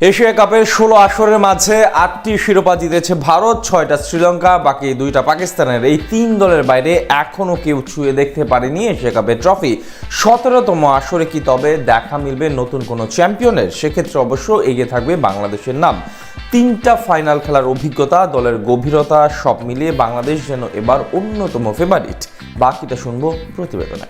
Asia কাপের ১৬ আসরের মাঝে ৮টি শিরোপা জিতেছে ভারত, ৬টা শ্রীলঙ্কা, বাকি ২টা পাকিস্তানের। এই ৩ দলের বাইরে এখনও কেউ ছুঁয়ে দেখতে পারেনি এশিয়া কাপের ট্রফি। ১৭তম আসরে কি তবে দেখা মিলবে নতুন কোনো চ্যাম্পিয়নের? সেক্ষেত্রে অবশ্য এগিয়ে থাকবে বাংলাদেশের নাম। ৩টা ফাইনাল খেলার অভিজ্ঞতা, দলের গভীরতা সব মিলিয়ে বাংলাদেশ যেন এবার অন্যতম ফেভারিট। বাকিটা শুনবো প্রতিবেদনে।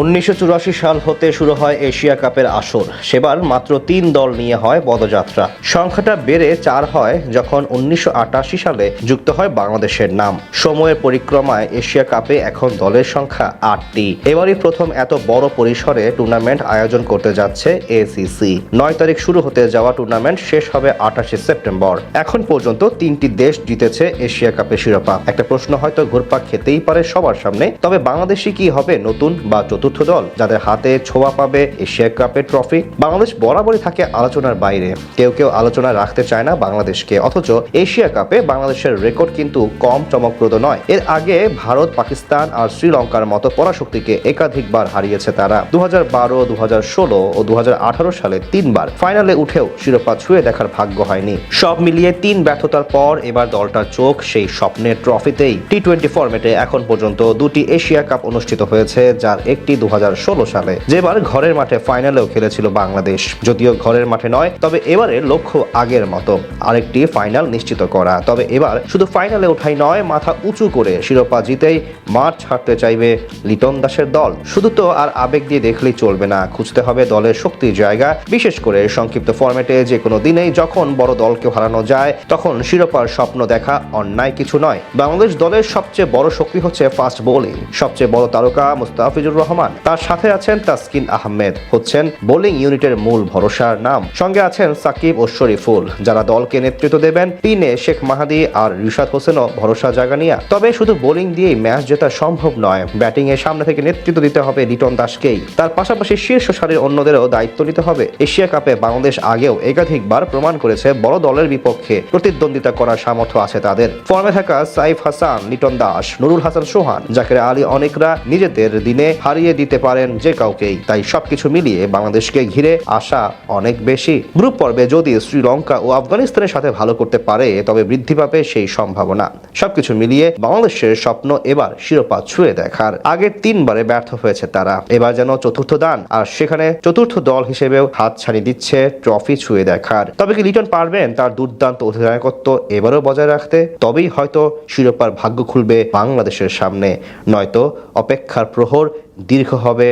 ১৯৮৪ সাল হতে শুরু হয় এশিয়া কাপের আসর। সেবার মাত্র ৩ দল নিয়ে হয় পদযাত্রা। সংখ্যাটা বেড়ে ৪ হয় যখন ১৯৮৮ সালে যুক্ত হয় বাংলাদেশের নাম। সময়ের পরিক্রমায় এশিয়া কাপে এখন দলের সংখ্যা ৮টি। এবারই প্রথম এত বড় পরিসরে টুর্নামেন্ট আয়োজন করতে যাচ্ছে এসিসি। ৯ তারিখ শুরু হতে যাওয়া টুর্নামেন্ট শেষ হবে ২৮ সেপ্টেম্বর। এখন পর্যন্ত ৩টি দেশ জিতেছে এশিয়া কাপের শিরোপা। একটা প্রশ্ন হয়তো ঘুরপাক খেতেই পারে সবার সামনে, তবে বাংলাদেশই কি হবে নতুন বা চতুর্থ দল যাদের হাতে ছোঁয়া পাবে এশিয়া কাপের ট্রফি? বাংলাদেশ বরাবরই থাকে আলোচনার বাইরে। কেউ কেউ আলোচনা রাখতে চায় না বাংলাদেশকে, অথচ এশিয়া কাপে বাংলাদেশের রেকর্ড কিন্তু কম চমকপ্রদ নয়। এর আগে ভারত, পাকিস্তান আর শ্রীলঙ্কার মতো পরাশক্তিকে একাধিকবার হারিয়েছে তারা। ২০১২, ২০১৬ ও ২০১৮ সালে ৩বার ফাইনালে উঠেও শিরোপা ছুঁয়ে দেখার ভাগ্য হয়নি। সব মিলিয়ে ৩ ব্যর্থতার পর এবার দলটার চোখ সেই স্বপ্নের ট্রফিতেই। টি-২০ ফরম্যাটে এখন পর্যন্ত ২টি এশিয়া কাপ অনুষ্ঠিত হয়েছে, যার একটি ২০১৬ সালে, যেবার ঘরের মাঠে ফাইনালেও খেলেছিল বাংলাদেশ। যদিও ঘরের মাঠে নয়, তবে এবারে লক্ষ্য আগের মতো, আরেকটি ফাইনাল নিশ্চিত করা। তবে এবার শুধু ফাইনালে ওঠাই নয়, মাথা উঁচু করে শিরোপা জিতেই মাঠ ছাড়তে চাইবে লিটন দাসের দল। শুধু তো আর আবেগ দিয়ে দেখলেই চলবে না, খুঁজতে হবে দলের শক্তির জায়গা। বিশেষ করে সংক্ষিপ্ত ফরম্যাটে যে কোনো দিনেই যখন বড় দলকে হারানো যায়, তখন শিরোপার স্বপ্ন দেখা অন্যায় কিছু নয়। বাংলাদেশ দলের সবচেয়ে বড় শক্তি হচ্ছে ফাস্ট বোলিং। সবচেয়ে বড় তারকা মুস্তাফিজুর রহমান, তার সাথে আছেন তাসকিন আহমেদ, হচ্ছেন বোলিং ইউনিটের মূল ভরসার নাম। সঙ্গে আছেন সাকিব ও শরীফুল, যারা দলকে নেতৃত্ব দেবেন। পিনে শেখ মাহাদি আর রিশাদ হোসেনও ভরসা জায়গা নিয়ে। তবে শুধু বোলিং দিয়েই ম্যাচ জেতা সম্ভব নয়, ব্যাটিং এর সামনে থেকে নেতৃত্ব দিতে হবে লিটন দাসকেই। তার পাশাপাশি শীর্ষ সারির অন্যদেরও দায়িত্ব নিতে হবে। এশিয়া কাপে বাংলাদেশ আগেও একাধিকবার প্রমাণ করেছে বড় দলের বিপক্ষে প্রতিদ্বন্দ্বিতা করার সামর্থ্য আছে তাদের। ফর্মে থাকা সাইফ হাসান, লিটন দাস, নুরুল হাসান সোহান, জাকের আলী অনেকরা নিজেদের দিনে হারিয়ে দিতে পারেন যে কাউকেই। তাই সবকিছু মিলিয়ে বাংলাদেশকে ঘিরে আশা অনেক বেশি। গ্রুপ পর্বে যদি শ্রীলঙ্কা ও আফগানিস্তানের সাথে ভালো করতে পারে, তবে বৃদ্ধি পাবে সেই সম্ভাবনা। সবকিছু মিলিয়ে বাংলাদেশের স্বপ্ন এবার শিরোপা ছুঁয়ে দেখার। আগের ৩বারে ব্যর্থ হয়েছে তারা, এবার যেন চতুর্থ দান, আর সেখানে চতুর্থ দল হিসেবেও হাত ছাড়িয়ে দিচ্ছে ট্রফি ছুঁয়ে দেখার। তবে কি লিটন পারবেন তার দুর্দান্ত অধিনায়কত্ব এবারও বজায় রাখতে? তবেই হয়তো শিরোপার ভাগ্য খুলবে বাংলাদেশের সামনে, নয়তো অপেক্ষার প্রহর দীর্ঘ হবে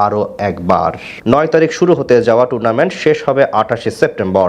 আরও একবার। ৯ তারিখ শুরু হতে যাওয়া টুর্নামেন্ট শেষ হবে ২৮ সেপ্টেম্বর।